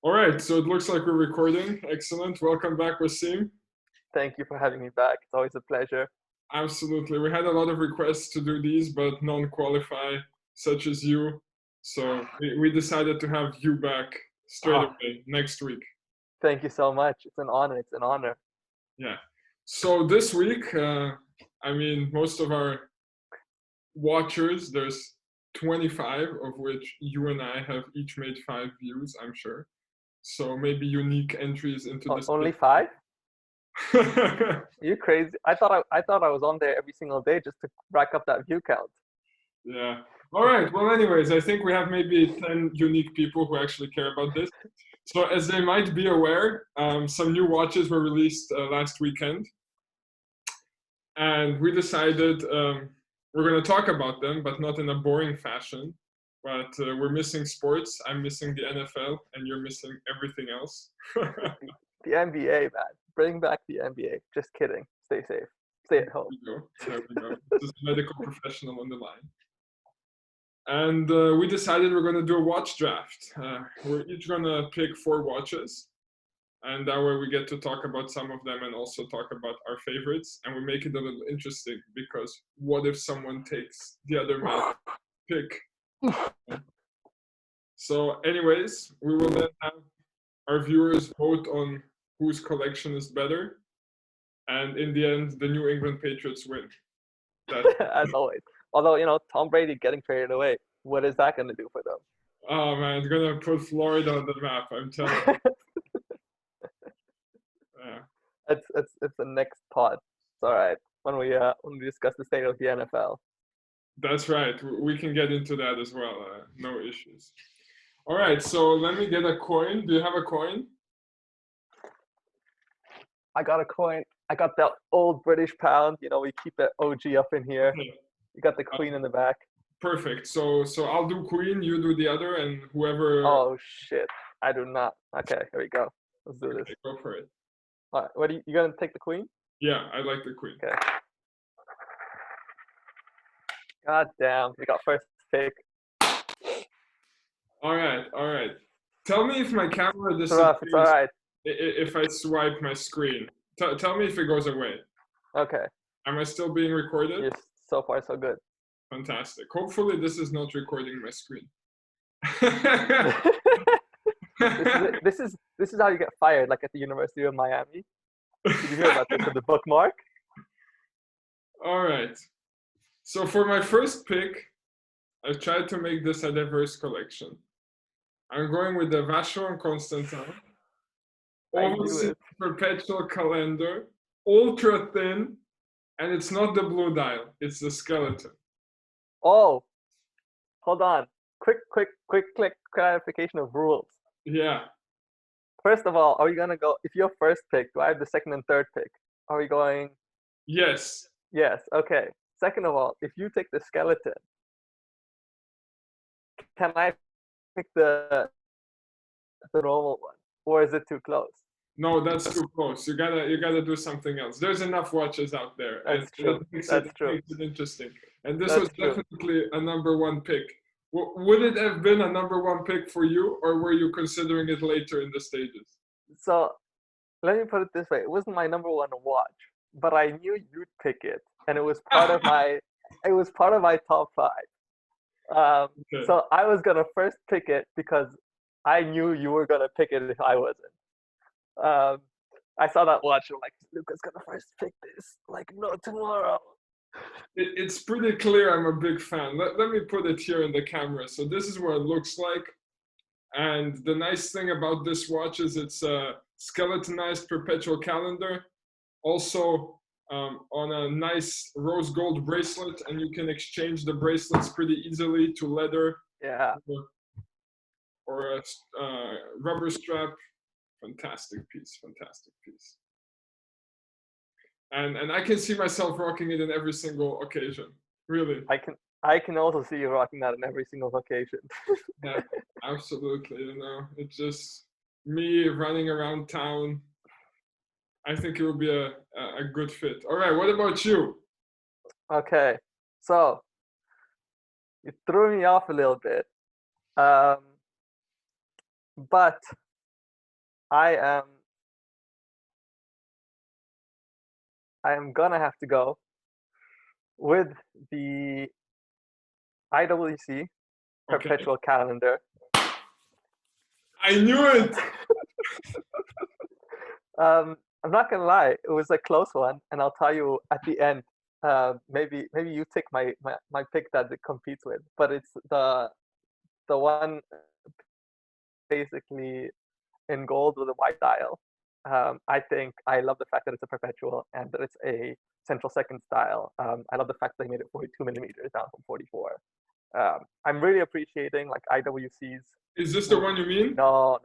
All right, so it looks like we're recording. Excellent. Welcome back, Waseem. Thank you for having me back. It's always a pleasure. Absolutely. We had a lot of requests to do these, but none qualify, such as you. So we decided to have you back straight Oh, away next week. thank you so much. It's an honor. It's an honor. Yeah. So this week, most of our watchers, there's 25, of which you and I have each made 5 views, I'm sure. So maybe unique entries into this. Only five? Are you crazy? I thought I was on there every single day just to rack up that view count. Yeah. All right. Well, anyways, I think we have maybe 10 unique people who actually care about this. So, as they might be aware, some new watches were released last weekend. And we decided we're going to talk about them, but not in a boring fashion. But we're missing sports. I'm missing the NFL, and you're missing everything else. The NBA, man. Bring back the NBA. Just kidding. Stay safe. Stay at home. There we go. This is a medical professional on the line. And we decided we're going to do a watch draft. We're each going to pick 4 watches. And that way we get to talk about some of them and also talk about our favorites. And we make it a little interesting because what if someone takes the other man's pick? So, anyways, we will then have our viewers vote on whose collection is better. And in the end, the New England Patriots win. As always. Although, Tom Brady getting traded away, what is that going to do for them? Oh man, it's gonna put Florida on the map. I'm telling you. Yeah. It's the next pod. It's all right when we discuss the state of the NFL. That's right. We can get into that as well. No issues. All right. So let me get a coin. Do you have a coin? I got a coin. I got that old British pound. We keep that OG up in here. Okay. You got the queen in the back. Perfect. So I'll do queen. You do the other, and whoever. Oh shit! I do not. Okay, here we go. Let's do this. Okay, go for it. All right, what you gonna take the queen? Yeah, I like the queen. Okay. God damn, we got first pick. All right. All right. Tell me if my camera It's rough. It's all disappears right. if I swipe my screen. Tell me if it goes away. Okay. Am I still being recorded? You're so far so good. Fantastic. Hopefully this is not recording my screen. this is how you get fired, like at the University of Miami. Did you hear about this with the bookmark? All right. So for my first pick, I've tried to make this a diverse collection. I'm going with the Vacheron Constantin, Oval Perpetual Calendar, ultra thin, and it's not the blue dial, it's the skeleton. Oh, hold on. Quick clarification of rules. Yeah. First of all, are we gonna go? If you're first pick, do I have the second and third pick? Are we going? Yes. Yes. Okay. Second of all, if you take the skeleton, can I pick the normal one, or is it too close? No, that's too close. You gotta do something else. There's enough watches out there. That's true. That makes it interesting. And this That's was definitely a number 1 pick. Would it have been a number 1 pick for you, or were you considering it later in the stages? So, let me put it this way: it wasn't my number 1 watch, but I knew you'd pick it, and it was part of my top 5. Okay. So I was gonna first pick it because I knew you were gonna pick it if I wasn't. I saw that watch. I'm like, Luca's gonna first pick this. Like, no, tomorrow. It's pretty clear I'm a big fan. Let me put it here in the camera. So this is what it looks like. And the nice thing about this watch is it's a skeletonized perpetual calendar. Also on a nice rose gold bracelet, and you can exchange the bracelets pretty easily to leather. Yeah. Or a rubber strap. Fantastic piece. And I can see myself rocking it in every single occasion. Really. I can also see you rocking that in every single occasion. Yeah, absolutely. It's just me running around town. I think it would be a good fit. All right, what about you? Okay, so you threw me off a little bit, but I am gonna have to go with the IWC Okay. perpetual calendar. I knew it. I'm not gonna lie, it was a close one, and I'll tell you at the end. Maybe you take my pick that it competes with, but it's the one basically in gold with a white dial. I think I love the fact that it's a perpetual and that it's a central second style. I love the fact that they made it 42 millimeters down from 44. I'm really appreciating like IWC's. Is this the one you mean? No.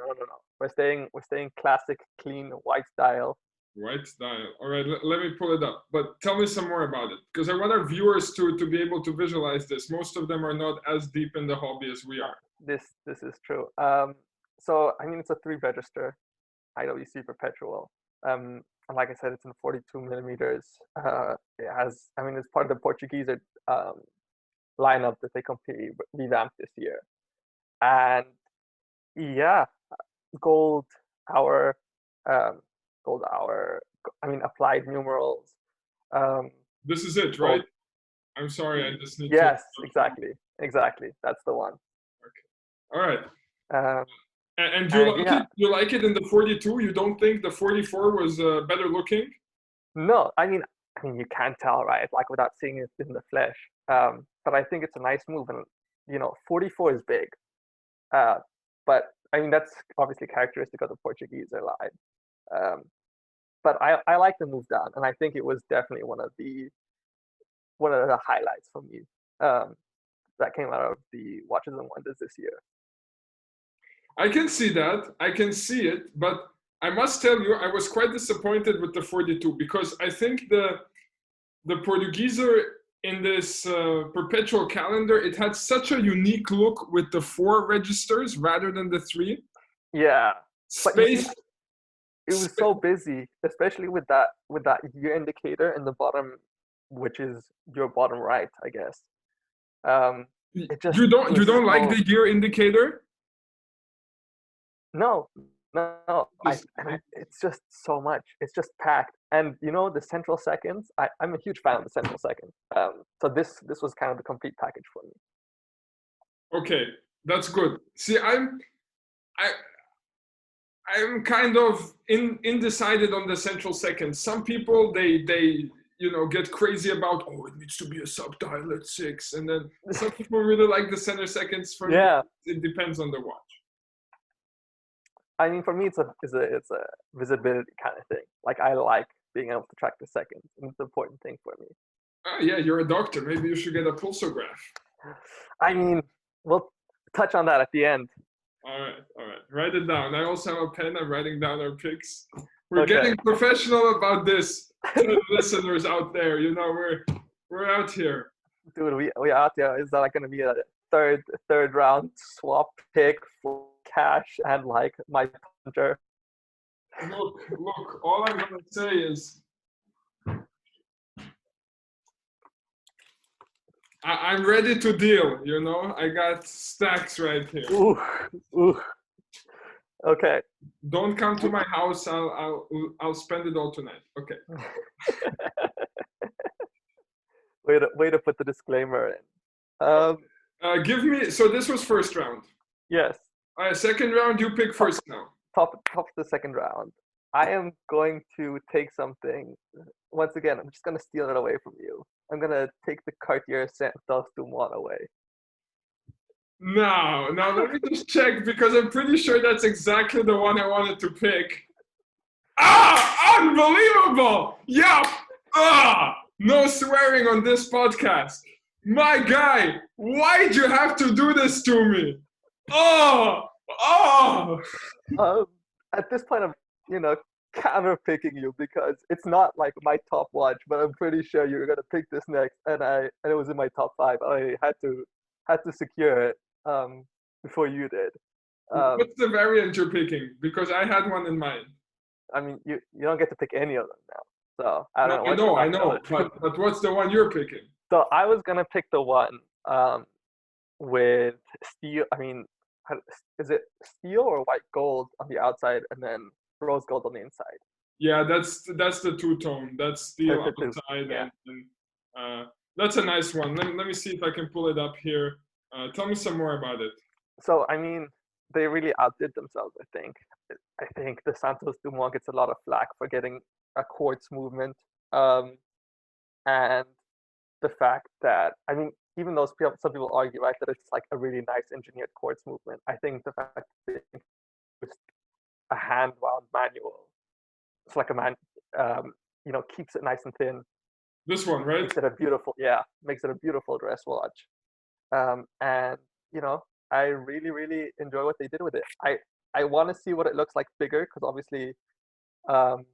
We're staying classic, clean white style. White style. All right, let me pull it up. But tell me some more about it, because I want our viewers to be able to visualize this. Most of them are not as deep in the hobby as we are. This is true. So I mean, it's a 3 register IWC perpetual. And like I said, it's in 42 millimeters. It has, I mean, it's part of the Portuguese lineup that they completely revamped this year. And yeah, gold hour, um, gold hour. I mean, applied numerals. Um, This is it, right? I'm sorry, I just need to. yes, exactly. That's the one. All right. Um, And you like yeah, it? You like it in the 42? You don't think the 44 was better looking? no, I mean, you can't tell, right? Like without seeing it in the flesh. But I think it's a nice move, and 44 is big. But I mean, that's obviously characteristic of the Portuguese line. Um, but I like the move down, and I think it was definitely one of the highlights for me that came out of the Watches and Wonders this year. I can see that. I can see it, but I must tell you, I was quite disappointed with the 42 because I think the Portugieser in this perpetual calendar, it had such a unique look with the 4 registers rather than the 3. Yeah, but you see, Space. it was so busy, especially with that year indicator in the bottom, which is your bottom right, I guess. It just it You was don't like so the year indicator? no, no. Just- It's just so much. It's just packed, and the central seconds. I'm a huge fan of the central second. So this was kind of the complete package for me. Okay, that's good. See, I I'm kind of undecided on the central second. Some people they get crazy about, oh, it needs to be a subdial at 6, and then some people really like the center seconds. For me, Yeah, it depends on the watch. I mean, for me, it's a visibility kind of thing. Like I like being able to track the seconds, and it's an important thing for me. Ah, yeah, you're a doctor. Maybe you should get a pulsograph. I mean, we'll touch on that at the end. All right. Write it down. I also have a pen. I'm writing down our picks. We're Okay. getting professional about this to the listeners out there. We're out here. Dude, we out there. Is that like gonna be a third round swap pick for cash and like my punter? Look. All I'm gonna say is, I'm ready to deal. I got stacks right here. Ooh. Okay. Don't come to my house. I'll spend it all tonight. Okay. Way to put the disclaimer in. Give me. So this was first round. Yes. Second round, you pick first now. Top of the second round. I am going to take something. Once again, I'm just gonna steal it away from you. I'm gonna take the Cartier Santos Dumont away. No, let me just check because I'm pretty sure that's exactly the one I wanted to pick. Ah, unbelievable! Yup! No swearing on this podcast. My guy, why'd you have to do this to me? At this point, I'm counter picking you because it's not like my top watch, but I'm pretty sure you were gonna pick this next, and it was in my top 5. I had to secure it before you did. What's the variant you're picking? Because I had one in mind. I mean, you don't get to pick any of them now, so I don't know. I know. But what's the one you're picking? So I was gonna pick the one with steel. I mean, is it steel or white gold on the outside and then rose gold on the inside? Yeah, that's the two-tone. That's steel The two. outside, Yeah. and that's a nice one. Let me see if I can pull it up here. Tell me some more about it. So I mean, they really outdid themselves. I think the Santos Dumont gets a lot of flack for getting a quartz movement, and the fact that I mean, even though some people argue right that it's like a really nice engineered quartz movement, I think the fact that it's a hand wound manual, it's like a man, keeps it nice and thin, This one, right? makes it a beautiful dress watch. And you know, I really, really enjoy what they did with it. I want to see what it looks like bigger because obviously, um,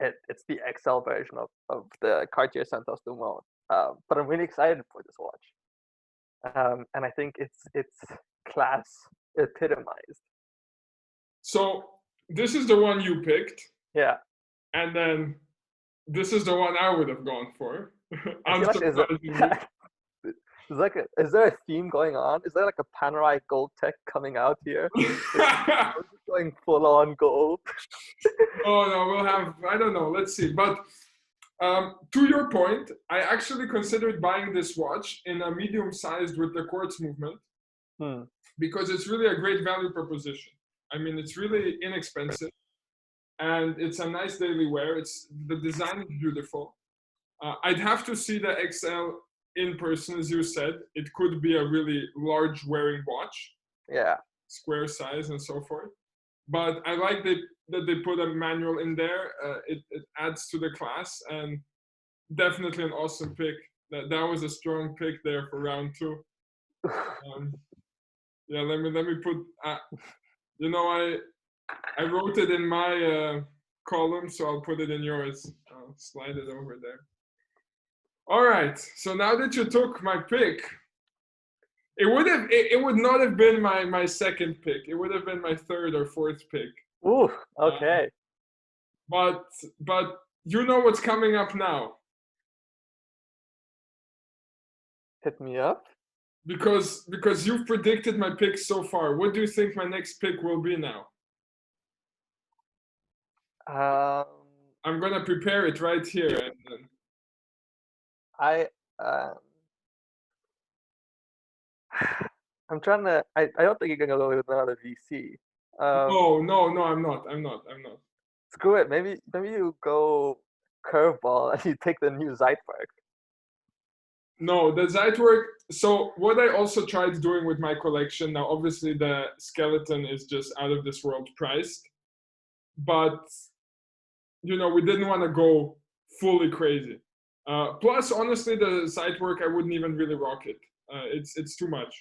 it's the XL version of the Cartier Santos Dumont. But I'm really excited for this watch, and I think it's class epitomized. So this is the one you picked, Yeah, and then this is the one I would have gone for. I feel like Unsurprisingly. is there a theme going on? Is there like a Panerai gold tech coming out here? We're just going full on gold. Oh no, we'll have, I don't know. Let's see. But to your point, I actually considered buying this watch in a medium sized with the quartz movement because it's really a great value proposition. I mean, it's really inexpensive and it's a nice daily wear. The design is beautiful. I'd have to see the XL in person, as you said. It could be a really large wearing watch, Yeah. square size and so forth. But I like that they put a manual in there. It adds to the class, and definitely an awesome pick. That was a strong pick there for round two. Yeah, let me put. I wrote it in my column, so I'll put it in yours. I'll slide it over there. All right. So now that you took my pick, it would not have been my second pick. It would have been my third or fourth pick. Ooh, okay. But you know what's coming up now. Hit me up. Because you've predicted my picks so far. What do you think my next pick will be now? I'm gonna prepare it right here. I'm trying to. I don't think you're gonna go with another VC. No, I'm not. Screw it. Maybe you go curveball and you take the new Zeitwerk. No, the Zeitwerk. So what I also tried doing with my collection. Now, obviously, the skeleton is just out of this world priced, but we didn't want to go fully crazy. Plus, honestly, the Zeitwerk I wouldn't even really rock it. It's too much.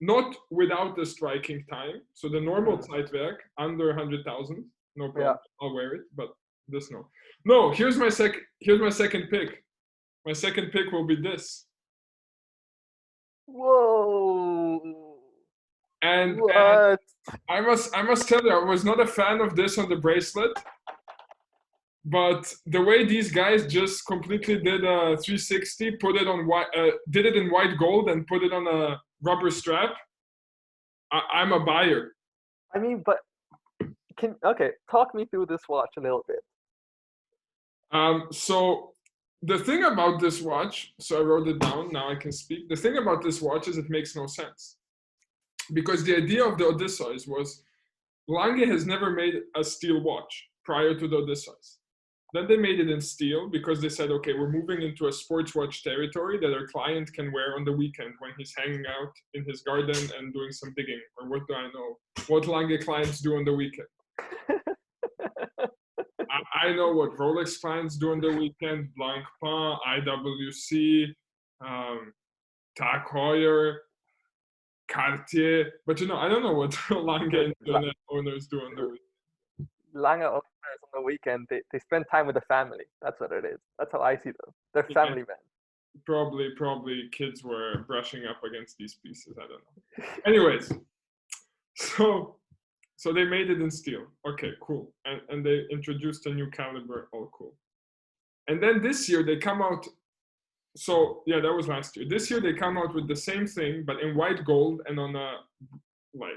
Not without the striking time. So the normal Zeitwerk under 100,000, no problem. Yeah. I'll wear it, but this no. No, here's my second pick. My second pick will be this. Whoa! And I must tell you, I was not a fan of this on the bracelet. But the way these guys just completely did a 360, put it on white, did it in white gold, and put it on a rubber strap, I'm a buyer. I mean, but talk me through this watch a little bit. So the thing about this watch, so I wrote it down. Now I can speak. The thing about this watch is it makes no sense, because the idea of the Odysseus was Lange has never made a steel watch prior to the Odysseus. Then they made it in steel because they said, okay, we're moving into a sports watch territory that our client can wear on the weekend when he's hanging out in his garden and doing some digging, or what do I know, what Lange clients do on the weekend. I know what Rolex clients do on the weekend, Blancpain, IWC, Tag Heuer, Cartier, but I don't know what Lange owners do on the weekend. Lange owners on the weekend, they spend time with the family. That's what it is. That's how I see them. They're family men. Probably kids were brushing up against these pieces. I don't know. Anyways, so they made it in steel. Okay, cool. And they introduced a new caliber. All cool. And then this year they come out So yeah, that was last year. This year they come out with the same thing, but in white gold and on a like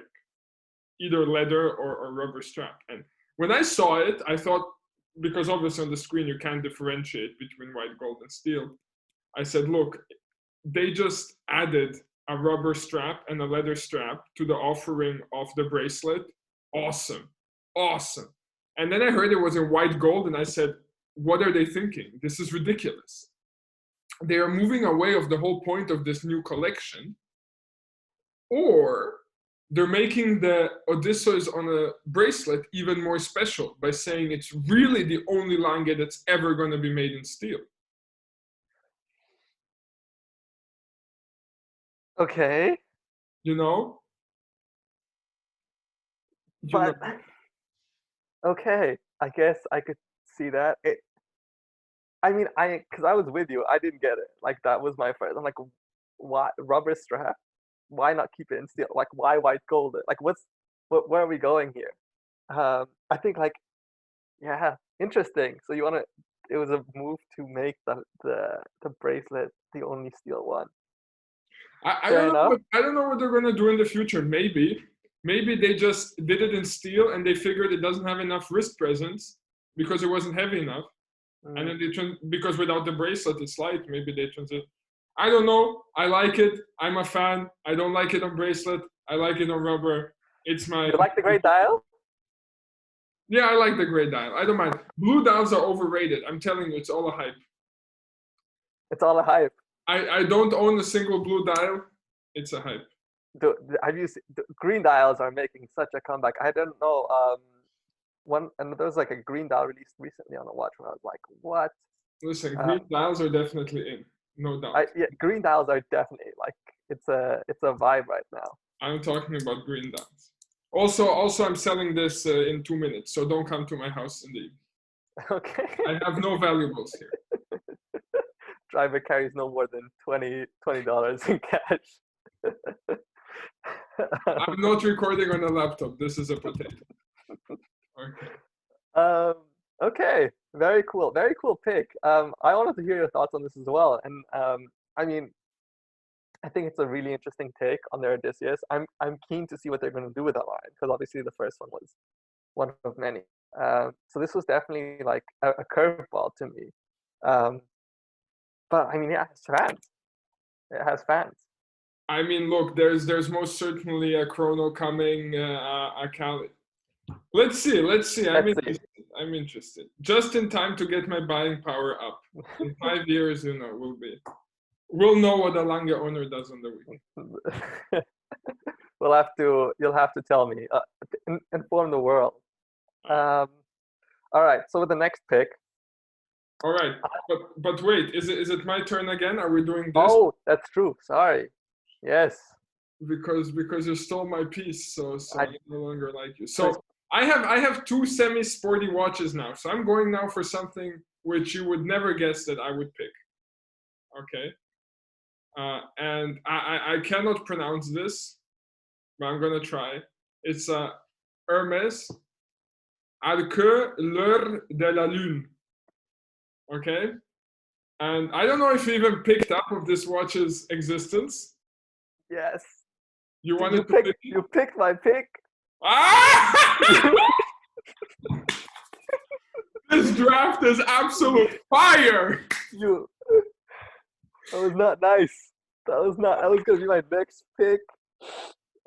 either leather or rubber strap. And when I saw it, I thought, because obviously on the screen you can't differentiate between white gold and steel. I said, look, they just added a rubber strap and a leather strap to the offering of the bracelet. Awesome. Awesome. And then I heard it was in white gold, and I said, what are they thinking? This is ridiculous. They are moving away of the whole point of this new collection, or they're making the Odysseus on a bracelet even more special by saying it's really the only lange that's ever going to be made in steel. Okay, You know? You know. but okay, I guess I could see that. I mean, because I was with you, I didn't get it. Like that was my first. I'm like, why rubber strap? Why not keep it in steel? Like, why white gold it? Like, where are we going here? I think like, yeah, interesting. So you wanna? It was a move to make the bracelet the only steel one. I Fair don't know enough. what I don't know what they're gonna do in the future. Maybe they just did it in steel and they figured it doesn't have enough wrist presence because it wasn't heavy enough. And Mm. then because without the bracelet it's light. Maybe they transit. I don't know. I like it. I'm a fan. I don't like it on bracelet. I like it on rubber. It's my You like the great dial? yeah. I like the gray dial. I don't mind. Blue dials are overrated. I'm telling you, it's all a hype. It's all a hype. I don't own a single blue dial. It's a hype. Have you seen, green dials are making such a comeback? I don't know. One and there was like a green dial released recently on a watch where I was like, what? Listen, green Um, dials are definitely in, no doubt. yeah, green dials are definitely like it's a vibe right now. I'm talking about green dials. Also, I'm selling this in 2 minutes, so don't come to my house in the evening. Okay. I have no valuables here. Driver carries no more than $20 in cash. I'm not recording on a laptop. This is a potato. Okay. um, okay, very cool pick. I wanted to hear your thoughts on this as well, and I mean, I think it's a really interesting take on their Odysseus. I'm keen to see what they're going to do with that line because obviously the first one was one of many. So this was definitely like a curveball to me. Um, but I mean, yeah, it has fans. It has fans. I mean, look, there's most certainly a chrono coming, a Cali. Let's see. Let's see. I'm Let's see. interested. I'm interested. Just in time to get my buying power up. In 5 years, we'll know what a Lange owner does on the weekend. You'll have to tell me. Inform the world. Um, all right. So with the next pick. All right, but wait, is it my turn again? Are we doing this? Oh, that's true. Sorry. Yes. Because you stole my piece, so I no longer like you. So So I have two semi-sporty watches now. So I'm going now for something which you would never guess that I would pick. Okay, and I cannot pronounce this, but I'm gonna try. It's a Hermes Arque l'heure de la lune. Okay, and I don't know if you even picked up of this watch's existence. yes. You Did wanted to pick it? you picked my pick? Ah! This draft is absolute fire. You that was not nice. That was gonna be my next pick.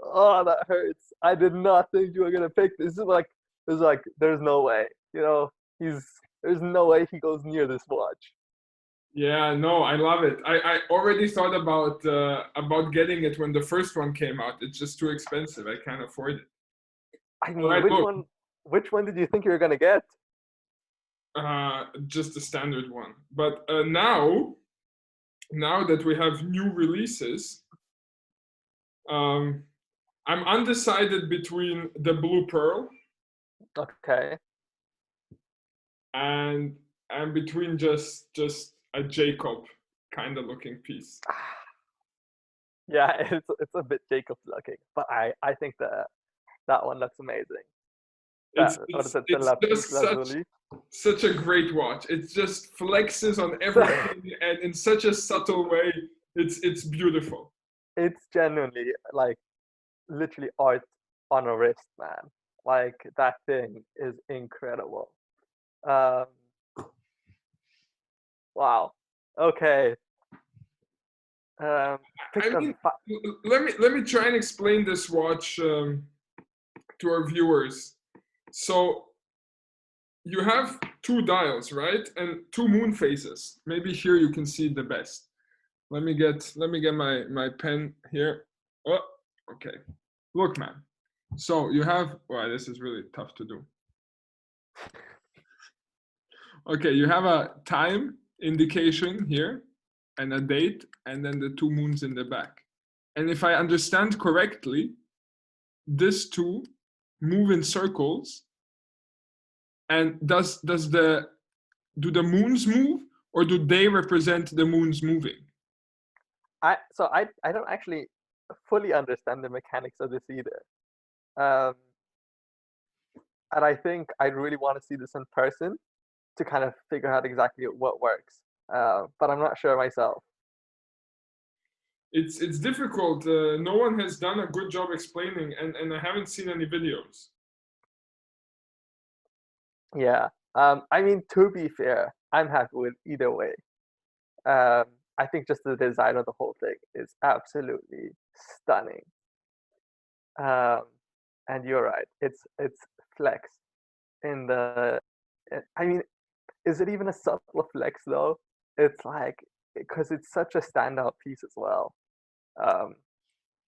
Oh, that hurts. I did not think you were gonna pick this. There's no way. You know, there's no way he goes near this watch. Yeah, no, I love it. I already thought about getting it when the first one came out. It's just too expensive. I can't afford it. I All mean, right, look, which one did you think you were gonna get? just the standard one. But now that we have new releases, um, I'm undecided between the Blue Pearl Okay. and between just a Jacob kind of looking piece. Yeah, it's a bit Jacob looking, but I think that one looks amazing. What is it? The It's La Piece just Lazuli. such a great watch. It just flexes on everything and in such a subtle way. It's beautiful. It's genuinely like literally art on a wrist, man. Like that thing is incredible. Um, wow. Okay. Pick I the mean, let me try and explain this watch to our viewers. So you have two dials, right, and two moon phases. Maybe here you can see the best. Let me get my pen here. Oh, okay. Look, man. So you have. Wow, this is really tough to do. Okay, you have a time indication here, and a date, and then the two moons in the back. And if I understand correctly, these two move in circles. And do the moons move, or do they represent the moons moving? I don't actually fully understand the mechanics of this either. Um, and I think I really want to see this in person to kind of figure out exactly what works. But I'm not sure myself. It's difficult. No one has done a good job explaining, and I haven't seen any videos. Yeah. I mean, to be fair, I'm happy with either way. I think just the design of the whole thing is absolutely stunning. Um, and you're right. It's flex in the. I mean, is it even a subtle flex though? It's like because it's such a standout piece as well. Um,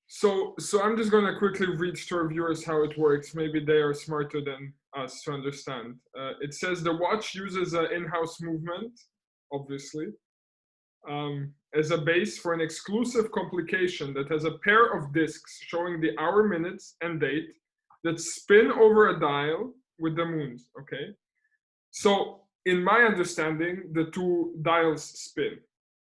So I'm just gonna quickly read to our viewers how it works. Maybe they are smarter than us to understand. It says the watch uses an in-house movement, obviously, as a base for an exclusive complication that has a pair of discs showing the hour, minutes, and date that spin over a dial with the moons. Okay, so in my understanding, the two dials spin.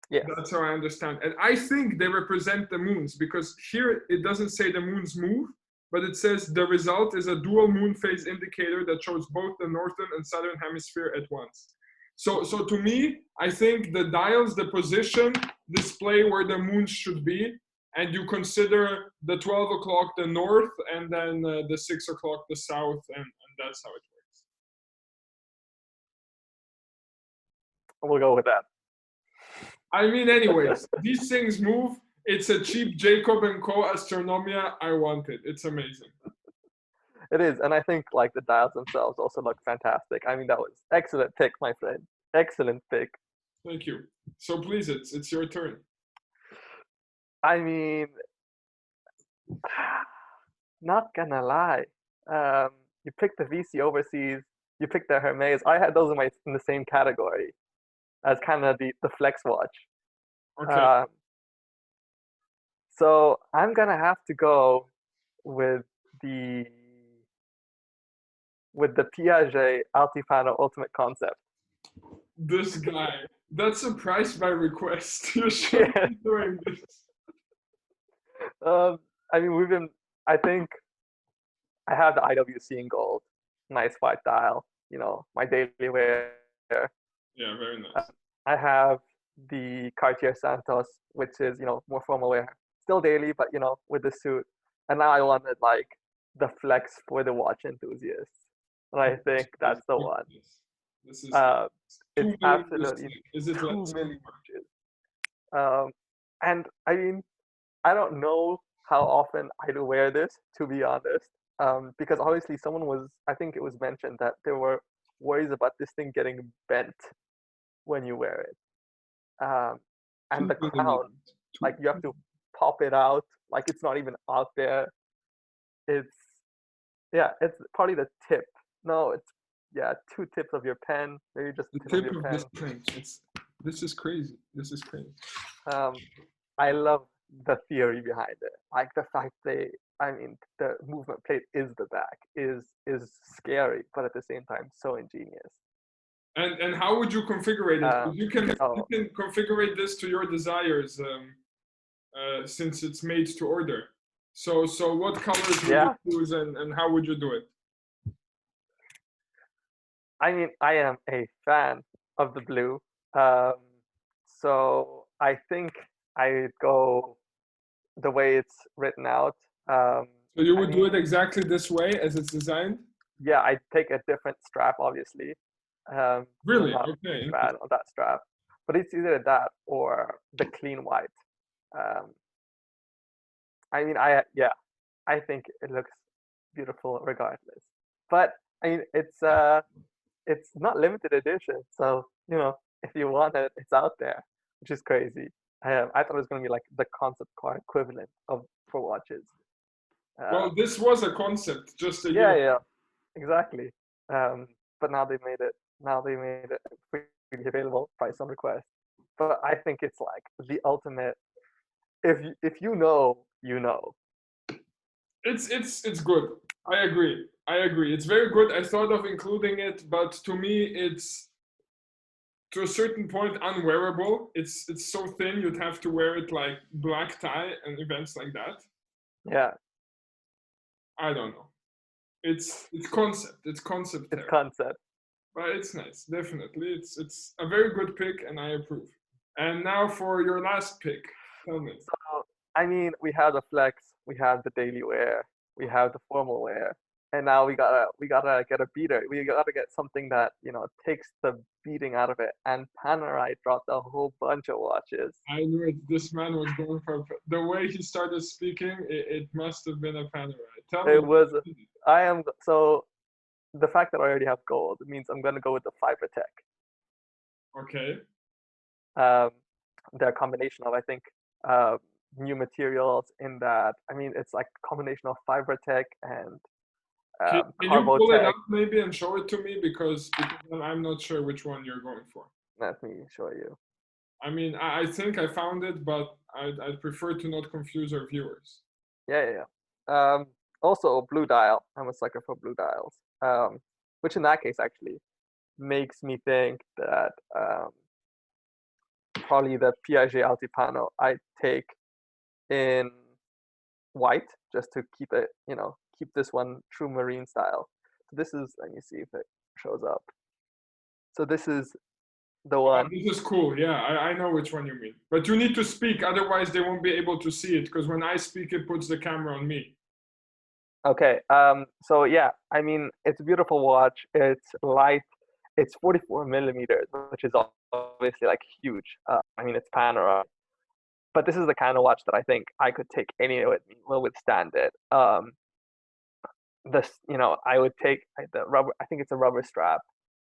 yes. That's how I understand. And I think they represent the moons, because here it doesn't say the moons move, but it says the result is a dual moon phase indicator that shows both the northern and southern hemisphere at once. So to me, I think the dials, the position, display where the moons should be, and you consider the 12 o'clock the north, and then the 6 o'clock the south, and that's how it works. We'll go with that. I mean, anyways, these things move. It's a cheap Jacob & Co. Astronomia. I want it. It's amazing. It is, and I think like the dials themselves also look fantastic. I mean, that was excellent pick, my friend. Excellent pick. Thank you. So please, it's your turn. I mean, not gonna lie. You picked the VC Overseas. You picked the Hermes. I had those in the same category as kind of the flex watch. Okay. So I'm gonna have to go with the Piaget Altiplano Ultimate Concept. This guy. That's a price by request. You should Yeah. be doing this. I mean, I think I have the IWC in gold, nice white dial. You know, my daily wear. Yeah, very nice. I have the Cartier Santos, which is more formal wear, still daily, but with the suit. And now I wanted like the flex for the watch enthusiasts, and I think that's the one. This is It's absolutely is it 2 million inches. And I mean, I don't know how often I'd wear this, to be honest, because obviously I think it was mentioned that there were worries about this thing getting bent when you wear it. And the crown, like you have to pop it out, like it's not even out there. It's probably the tip. No, it's two tips of your pen, maybe just the tip of tip your of pen. this pen. This is crazy. This is crazy. I love the theory behind it. Like the fact the movement plate is the back is scary, but at the same time so ingenious. And how would you configure it? You can configure this to your desires, since it's made to order. So what colors would you choose, and how would you do it? I mean, I am a fan of the blue. Um, so I think I'd go the way it's written out. Um, So you I would do it mean, exactly this way as it's designed? yeah, I'd take a different strap, obviously. I'm Really? not a Okay, fan interesting. of that strap, but it's either that or the clean white. Um, I mean, I think it looks beautiful regardless. But I mean, it's not limited edition, so if you want it, it's out there, which is crazy. I thought it was gonna be like the concept car equivalent of for watches. Well, Um, this was a concept just a yeah, year. yeah, exactly. But now they made it. Now they made it freely available, price on request. But I think it's like the ultimate. If you know, you know. It's good. I agree. I agree. It's very good. I thought of including it, but to me, it's to a certain point unwearable. It's so thin you'd have to wear it like black tie and events like that. Yeah, I don't know. It's concept. It's concept it's there, concept. but it's nice. Definitely, it's a very good pick, and I approve. And now for your last pick, tell me. So I mean, we have the flex, we have the daily wear, we have the formal wear, and now we gotta get a beater. We gotta get something that takes the beating out of it. And Panerai dropped a whole bunch of watches. I knew it. This man was going for the way he started speaking. It must have been a panorama. Tell me. It was I am so the fact that I already have gold means I'm gonna go with the Fiber Tech. Okay. Um, they're a combination of I think uh, new materials in that I mean it's like a combination of Fiber Tech and Can you Carbo pull it Tech. up maybe and show it to me because I'm not sure which one you're going for. Let me show you. I mean, I think I found it, but I'd prefer to not confuse our viewers. Yeah, yeah, yeah. Also blue dial. I'm a sucker for blue dials. Which in that case actually makes me think that probably the Piaget Altipano I take in white just to keep this one true marine style. So this is, let me see if it shows up. So this is the Oh, one. this is cool. Yeah, I know which one you mean. But you need to speak, otherwise they won't be able to see it. Because when I speak, it puts the camera on me. Okay. So yeah, I mean, it's a beautiful watch. It's light. It's 44 millimeters, which is obviously like huge. I mean, it's panoramic. But this is the kind of watch that I think I could take anywhere with me, will withstand it. I would take the rubber. I think it's a rubber strap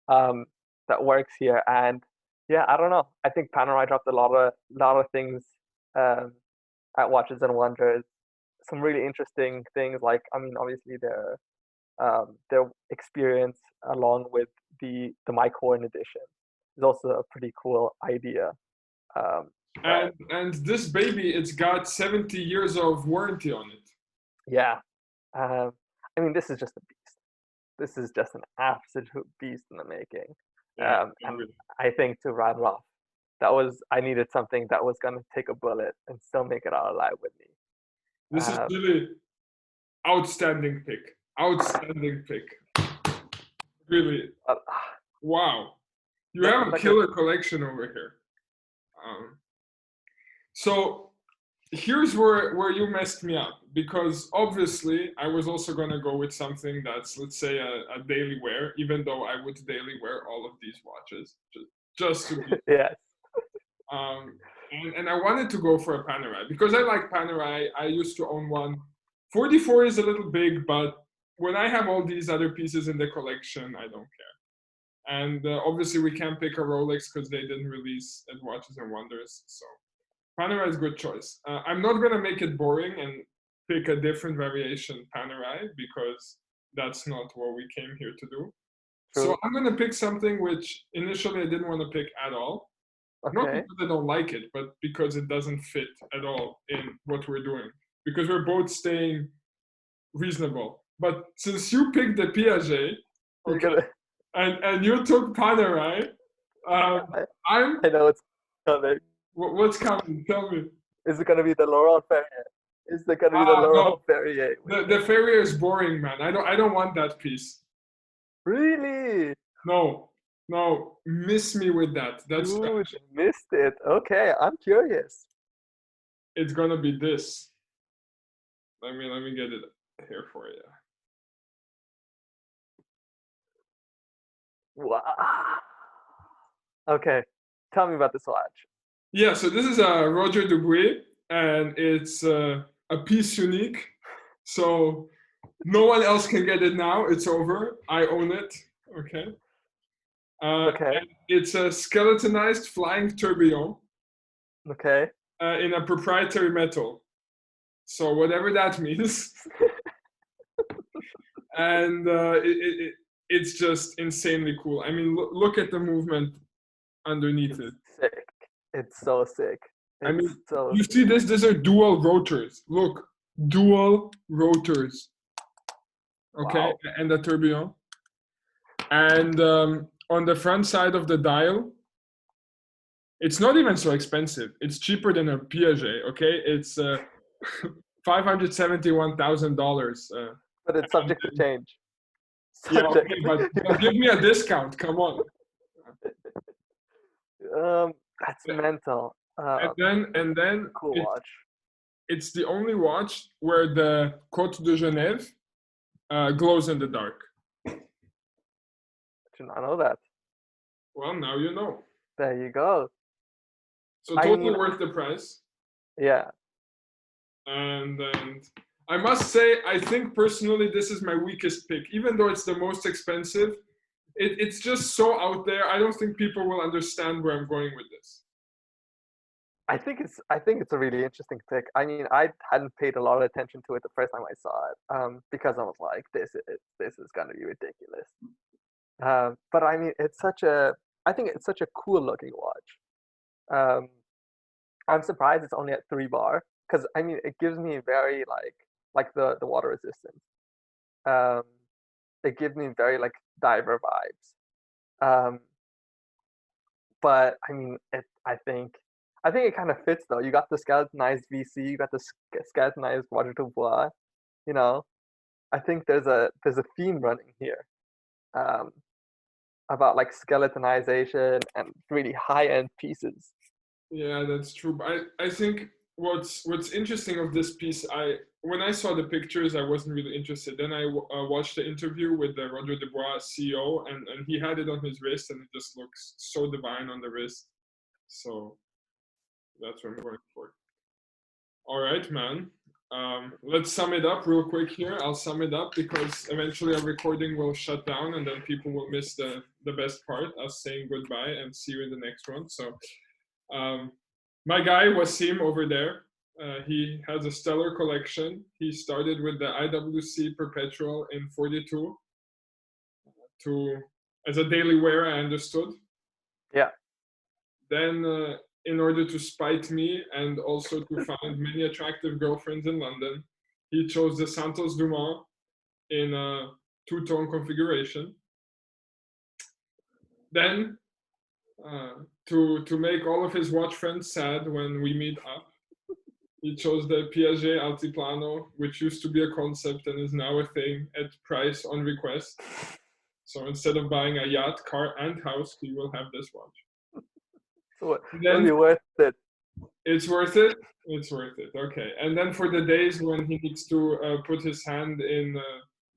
um, that works here, and yeah, I don't know. I think Panerai dropped a lot of things um, at Watches and Wonders. Some really interesting things, like I mean, obviously their experience along with the Mike Horn edition is also a pretty cool idea. But And this baby, it's got 70 years of warranty on it. yeah, um, I mean, this is just a beast. This is just an absolute beast in the making. Yeah, And agree. I think to ride it off, I needed something that was gonna take a bullet and still make it out alive with me. This is Uh, really outstanding pick. Outstanding pick. Really. uh, Wow. You the, have a like I, killer collection over here. Um, so here's where you messed me up because obviously I was also gonna go with something that's, let's say, a daily wear, even though I would daily wear all of these watches just to be. yes, Um, and I wanted to go for a Panerai because I like Panerai. I used to own one. 44 is a little big, but when I have all these other pieces in the collection, I don't care. And obviously, we can't pick a Rolex because they didn't release at Watches and Wonders. So Panerai is a good choice. I'm not gonna make it boring and pick a different variation Panerai because that's not what we came here to do. So true. I'm gonna pick something which initially I didn't want to pick at all. Not Okay, because I don't like it, but because it doesn't fit at all in what we're doing. Because we're both staying reasonable. But since you picked the Piaget, you're okay, gonna. and you took Panerai, um, I, I'm I know it's coming. what's coming? Tell me. Is it gonna be the Laurent Ferrier? Is it gonna be the No, Laurent Ferrier with the it? Ferrier is boring, man. I don't want that piece. Really? No, no, miss me with that. That's Dude, missed it. Okay, I'm curious. it's gonna be this. Let me get it here for you. Wow. Okay, tell me about this watch. Yeah, so this is a Roger Dubuis, and it's a piece unique. So no one else can get it now. It's over. I own it. Okay. Okay, And it's a skeletonized flying tourbillon okay. in a proprietary metal. So whatever that means, and it's just insanely cool. I mean, look at the movement underneath It's it. sick. It's so sick. I It's mean, so you see this? These are dual rotors. Look, dual rotors. Okay, wow. and the tourbillon. And on the front side of the dial, it's not even so expensive. It's cheaper than a Piaget. Okay, it's $571,000. But it's subject to change. Yeah, Subject. okay, but give me a discount. Come on. That's mental. And then Cool watch. it's the only watch where the Côte de Genève glows in the dark. Did not know that. Well, now you know. There you go. So I totally mean, worth the price. yeah. And I must say, I think personally this is my weakest pick. Even though it's the most expensive, it's just so out there. I don't think people will understand where I'm going with this. I think it's a really interesting pick. I mean, I hadn't paid a lot of attention to it the first time I saw it, because I was like, this is gonna be ridiculous. But I mean, I think it's such a cool looking watch. Um, I'm surprised it's only at 3 bar because I mean, it gives me very like the water resistance. Um, it gives me very like diver vibes. Um, but I mean, I think it kind of fits though. You got the skeletonized VC, you got the skeletonized Water to Bois. You know, I think there's a theme running here, um, about like skeletonization and really high end pieces. Yeah, that's true. But I think what's interesting of this piece, when I saw the pictures, I wasn't really interested. Then I watched the interview with the Roger Dubois CEO, and he had it on his wrist, and it just looks so divine on the wrist. So that's what I'm going for. All right, man. Let's sum it up real quick here. I'll sum it up because eventually our recording will shut down, and then people will miss the best part, us saying goodbye and see you in the next one. So. Um, my guy Waseem over there, he has a stellar collection. He started with the IWC Perpetual in 42 to as a daily wear, I understood. Yeah, Then, in order to spite me and also to find many attractive girlfriends in London, he chose the Santos Dumont in a two-tone configuration. Then, to make all of his watch friends sad when we meet up, he chose the Piaget Altiplano, which used to be a concept and is now a thing at price on request. So instead of buying a yacht, car, and house, he will have this watch. so it'll Then be worth it. it's worth it. It's worth it. Okay. And then for the days when he needs to put his hand in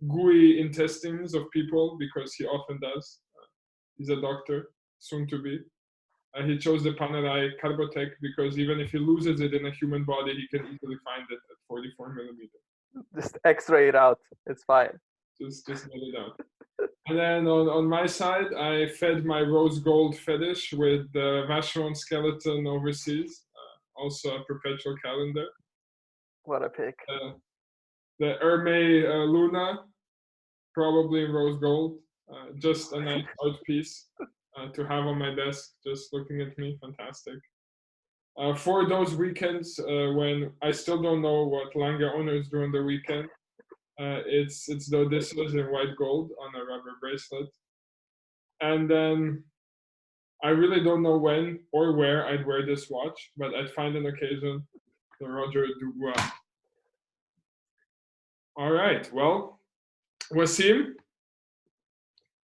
gooey intestines of people, because he often does, he's a doctor, soon to be. He chose the Panerai Carbotech because even if he loses it in a human body, he can easily find it at 44 millimeter. Just X-ray it out. It's fine. Just let it out. And then on my side, I fed my rose gold fetish with the Vacheron skeleton overseas, also a perpetual calendar. What a pick. The Hermé Luna, probably in rose gold. Just a nice art piece to have on my desk, just looking at me, fantastic. For those weekends when I still don't know what Lange owners do on the weekend, it's the Odysseus in white gold on a rubber bracelet. And then I really don't know when or where I'd wear this watch, but I'd find an occasion, the Roger Dubois. All right, well, Waseem,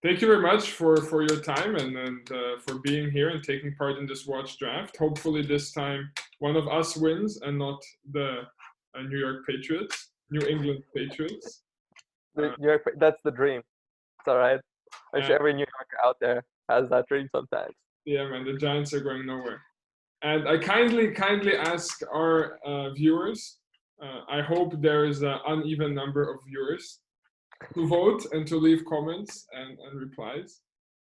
Thank you very much for your time and for being here and taking part in this watch draft. Hopefully this time one of us wins and not the New England Patriots. That's the dream. It's all right. I'm sure And every New Yorker out there has that dream sometimes. yeah, man, the Giants are going nowhere. And I kindly ask our viewers, I hope there is an uneven number of viewers, to vote and to leave comments and replies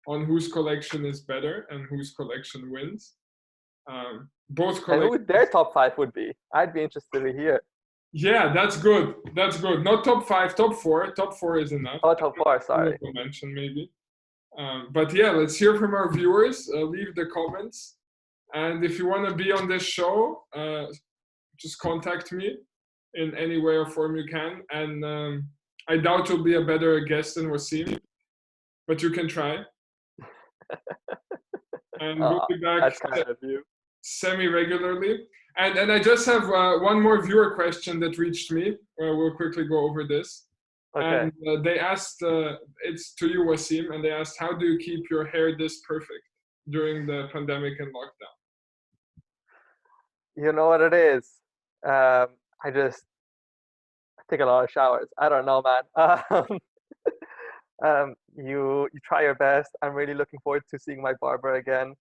on whose collection is better and whose collection wins. Both And collections. who their top 5 would be? I'd be interested to hear. Yeah, that's good. That's good. Not top 5, top 4. Top 4 is enough. Oh, top 4, sorry. Mention maybe. But yeah, let's hear from our viewers. Leave the comments. And if you want to be on this show, just contact me in any way or form you can. And I doubt you'll be a better guest than Waseem, but you can try. And we'll be back that's kind of you. semi-regularly. And I just have one more viewer question that reached me. We'll quickly go over this. Okay. And they asked, it's to you, Waseem, and they asked, how do you keep your hair this perfect during the pandemic and lockdown? You know what it is? I take a lot of showers. I don't know, man. You try your best. I'm really looking forward to seeing my barber again.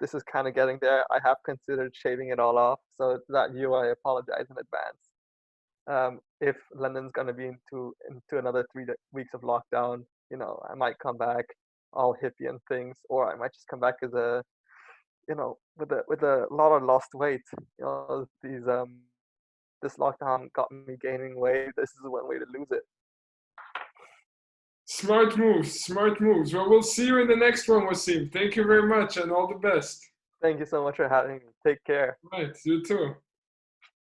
This is kind of getting there. I have considered shaving it all off. So to that view, I apologize in advance. If London's gonna be into another 3 weeks of lockdown, you know, I might come back all hippie and things, or I might just come back as a, you know, with a lot of lost weight. You know, this lockdown got me gaining weight. This is one way to lose it. Smart moves, smart moves. Well, we'll see you in the next one, Waseem. Thank you very much and all the best. Thank you so much for having me. Take care. Right, you too.